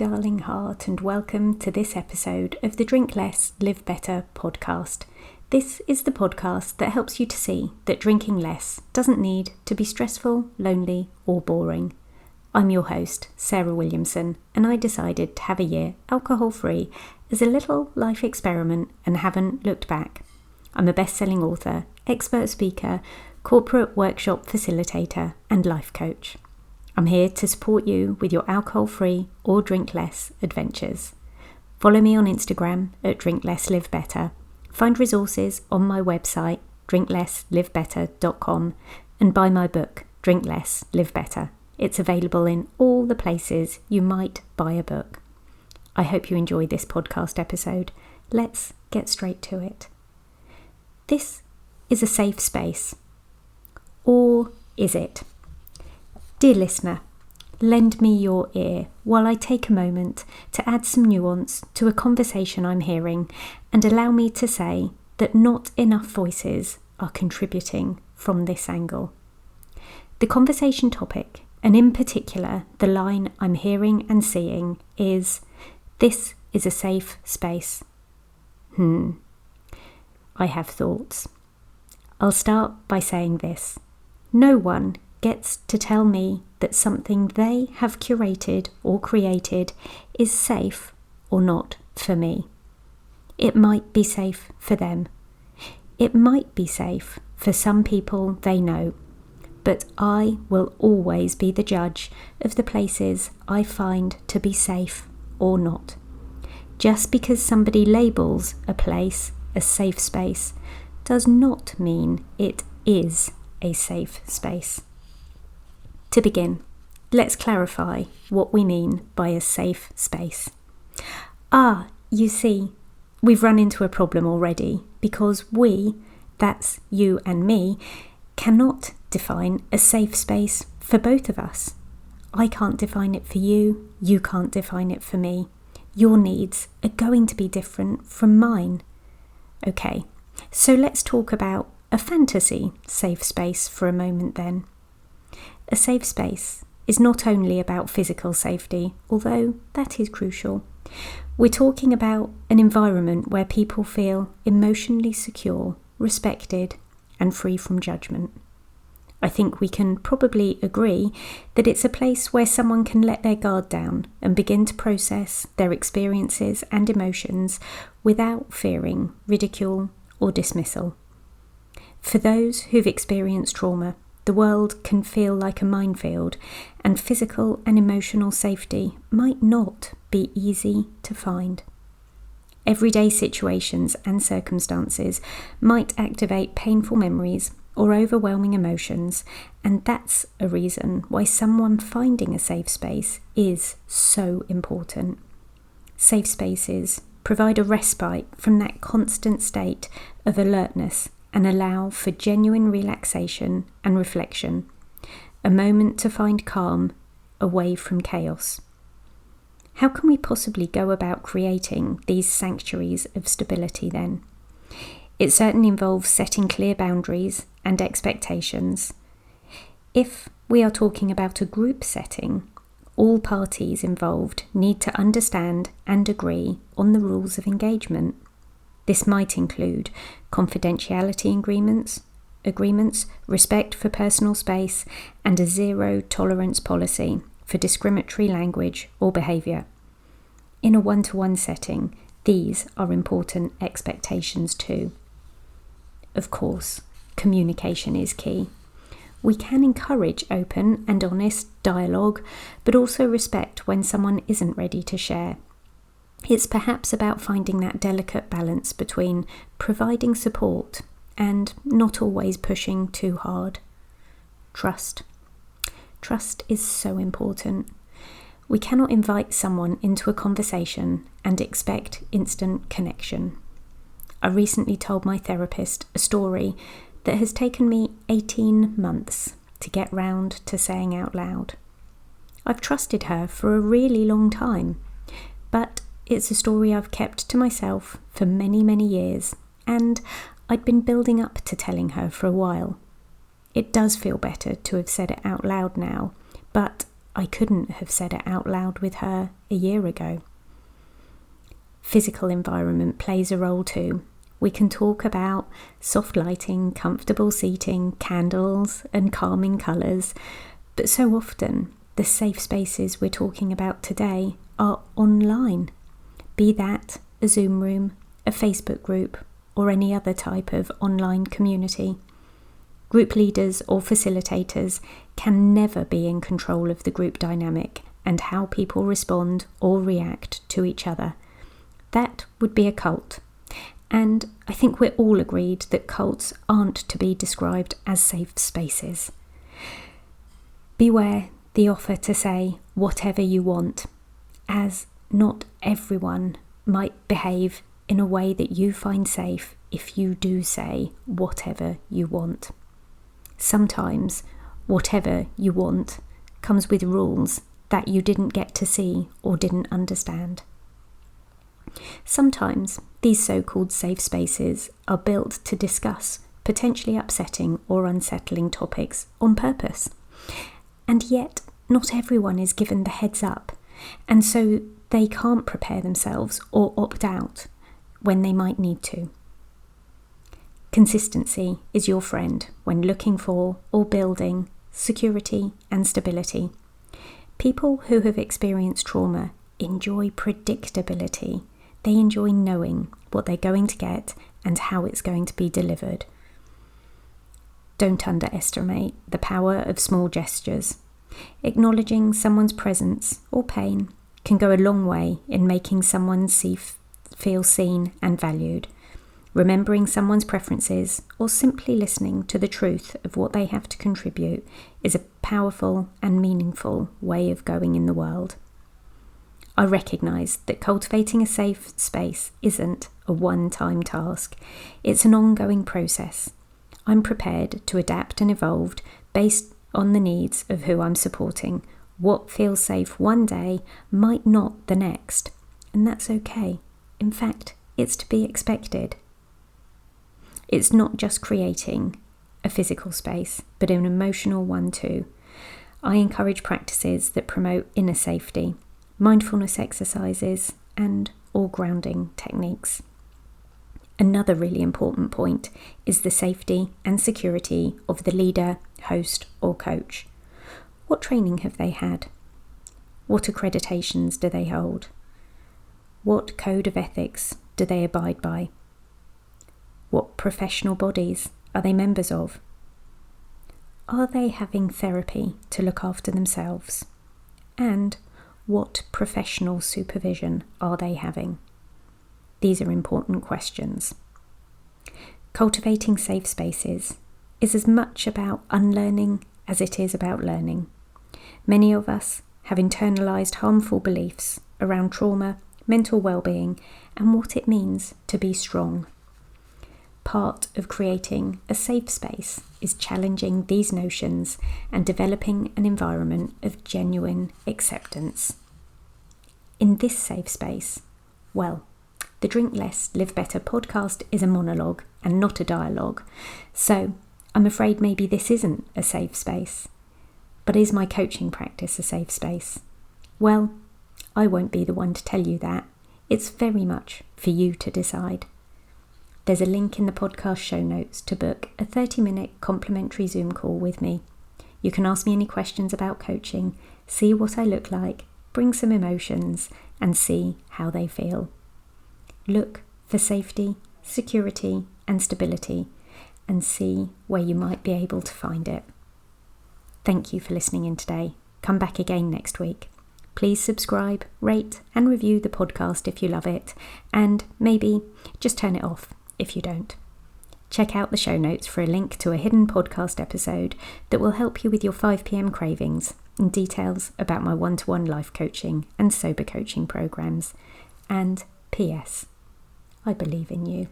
darling heart, and welcome to this episode of the Drink Less, Live Better podcast. This is the podcast that helps you to see that drinking less doesn't need to be stressful, lonely, or boring. I'm your host, Sarah Williamson, and I decided to have a year alcohol-free as a little life experiment and haven't looked back. I'm a best-selling author, expert speaker, corporate workshop facilitator, and life coach. I'm here to support you with your alcohol-free or drink less adventures. Follow me on Instagram at Drink Less Live Better. Find resources on my website, drinklesslivebetter.com, and buy my book, Drink Less, Live Better. It's available in all the places you might buy a book. I hope you enjoy this podcast episode. Let's get straight to it. This is a safe space. Or is it? Dear listener, lend me your ear while I take a moment to add some nuance to a conversation I'm hearing and allow me to say that not enough voices are contributing from this angle. The conversation topic, and in particular the line I'm hearing and seeing, is "This is a safe space." I have thoughts. I'll start by saying this. No one gets to tell me that something they have curated or created is safe or not for me. It might be safe for them. It might be safe for some people they know, but I will always be the judge of the places I find to be safe or not. Just because somebody labels a place a safe space does not mean it is a safe space. To begin, let's clarify what we mean by a safe space. You see, we've run into a problem already because we, that's you and me, cannot define a safe space for both of us. I can't define it for you, you can't define it for me. Your needs are going to be different from mine. Okay, so let's talk about a fantasy safe space for a moment then. A safe space is not only about physical safety, although that is crucial. We're talking about an environment where people feel emotionally secure, respected, and free from judgment. I think we can probably agree that it's a place where someone can let their guard down and begin to process their experiences and emotions without fearing ridicule or dismissal. For those who've experienced trauma, the world can feel like a minefield, and physical and emotional safety might not be easy to find. Everyday situations and circumstances might activate painful memories or overwhelming emotions, and that's a reason why someone finding a safe space is so important. Safe spaces provide a respite from that constant state of alertness and allow for genuine relaxation and reflection, a moment to find calm away from chaos. How can we possibly go about creating these sanctuaries of stability then? It certainly involves setting clear boundaries and expectations. If we are talking about a group setting, all parties involved need to understand and agree on the rules of engagement. This might include confidentiality agreements, respect for personal space, and a zero-tolerance policy for discriminatory language or behaviour. In a one-to-one setting, these are important expectations too. Of course, communication is key. We can encourage open and honest dialogue, but also respect when someone isn't ready to share. It's perhaps about finding that delicate balance between providing support and not always pushing too hard. Trust. Trust is so important. We cannot invite someone into a conversation and expect instant connection. I recently told my therapist a story that has taken me 18 months to get round to saying out loud. I've trusted her for a really long time, but it's a story I've kept to myself for many, many years, and I'd been building up to telling her for a while. It does feel better to have said it out loud now, but I couldn't have said it out loud with her a year ago. Physical environment plays a role too. We can talk about soft lighting, comfortable seating, candles and calming colours, but so often the safe spaces we're talking about today are online, be that a Zoom room, a Facebook group, or any other type of online community. Group leaders or facilitators can never be in control of the group dynamic and how people respond or react to each other. That would be a cult. And I think we're all agreed that cults aren't to be described as safe spaces. Beware the offer to say whatever you want, as not everyone might behave in a way that you find safe if you do say whatever you want. Sometimes whatever you want comes with rules that you didn't get to see or didn't understand. Sometimes these so-called safe spaces are built to discuss potentially upsetting or unsettling topics on purpose. And yet, not everyone is given the heads up, and so they can't prepare themselves or opt out when they might need to. Consistency is your friend when looking for or building security and stability. People who have experienced trauma enjoy predictability. They enjoy knowing what they're going to get and how it's going to be delivered. Don't underestimate the power of small gestures. Acknowledging someone's presence or pain can go a long way in making someone feel seen and valued. Remembering someone's preferences or simply listening to the truth of what they have to contribute is a powerful and meaningful way of going in the world. I recognise that cultivating a safe space isn't a one-time task. It's an ongoing process. I'm prepared to adapt and evolve based on the needs of who I'm supporting. What feels safe one day might not the next, and that's okay. In fact, it's to be expected. It's not just creating a physical space, but an emotional one too. I encourage practices that promote inner safety, mindfulness exercises, and or grounding techniques. Another really important point is the safety and security of the leader, host, or coach. What training have they had? What accreditations do they hold? What code of ethics do they abide by? What professional bodies are they members of? Are they having therapy to look after themselves? And what professional supervision are they having? These are important questions. Cultivating safe spaces is as much about unlearning as it is about learning. Many of us have internalised harmful beliefs around trauma, mental well-being, and what it means to be strong. Part of creating a safe space is challenging these notions and developing an environment of genuine acceptance. In this safe space, well, the Drink Less, Live Better podcast is a monologue and not a dialogue, so I'm afraid maybe this isn't a safe space. But is my coaching practice a safe space? Well, I won't be the one to tell you that. It's very much for you to decide. There's a link in the podcast show notes to book a 30-minute complimentary Zoom call with me. You can ask me any questions about coaching, see what I look like, bring some emotions, and see how they feel. Look for safety, security, and stability, and see where you might be able to find it. Thank you for listening in today. Come back again next week. Please subscribe, rate, and review the podcast if you love it, and maybe just turn it off if you don't. Check out the show notes for a link to a hidden podcast episode that will help you with your 5 p.m. cravings and details about my one-to-one life coaching and sober coaching programs. And P.S. I believe in you.